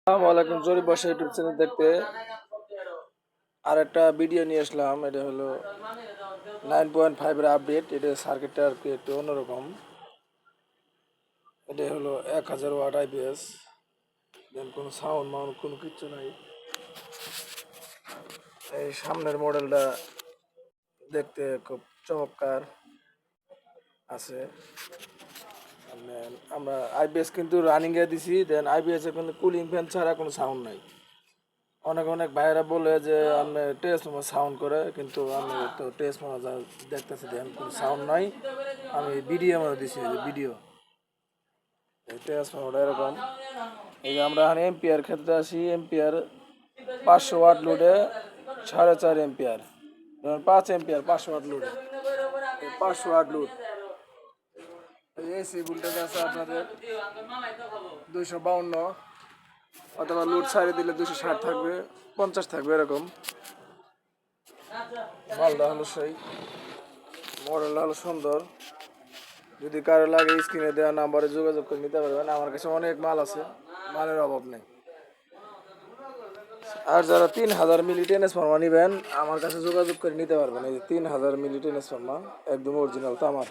আসসালামু আলাইকুম। জরিপ বাসা ইউটিউব চ্যানেল দেখতে আর একটা ভিডিও নিয়ে আসলাম। এটা হলো 9.5 এর আপডেট। এটা সার্কিটটা আর কি একটু অন্যরকম। এটা হলো 1000 ওয়াট আইপিএস, দেন কোনো সাউন্ড মাউন্ড কোনো কিচ্ছু নাই। এই সামনের মডেলটা দেখতে খুব চমৎকার আছে। আমরা আইপিএস কিন্তু রানিং এ দিছি, দেন আইপিএস এর কিন্তু কুলিং ফ্যান ছাড়া কোনো সাউন্ড নাই। অনেক অনেক ভাইয়েরা বলে যে আপনি ট্রান্সফর্মার সাউন্ড করে, কিন্তু আমি তো ট্রান্সফর্মার যা দেখতেছি দেখেন কোনো সাউন্ড নাই। আমি ভিডিও মধ্যে দিছি, যে ভিডিও এই ট্রান্সফর্মারটা এরকম। এই যে আমরা এখানে এম্পিয়ার ক্ষেত্রে আসি, এম্পিয়ার 500 ওয়াট লোডে 4.5 এম্পিয়ার, ধরুন 5 এম্পিয়ার 500 ওয়াট লোডে 500 ওয়াট লোড। এসি ভোল্টেজ আছে আপনাদের 252, অথবা লোড ছাড়িয়ে দিলে 260 থাকবে, 50 থাকবে এরকম। মালটা হলো সেই মডেলটা হলো সুন্দর। যদি কারো লাগে স্ক্রিনে দেওয়া নাম্বারে যোগাযোগ করে নিতে পারবেন। আমার কাছে অনেক মাল আছে, মালের অভাব নেই। আর যারা 3000 মিলি ট্রান্সফর্মার নেবেন আমার কাছে যোগাযোগ করে নিতে পারবেন। এই যে 3000 মিলি ট্রান্সফর্মার একদম অরিজিনাল তামার।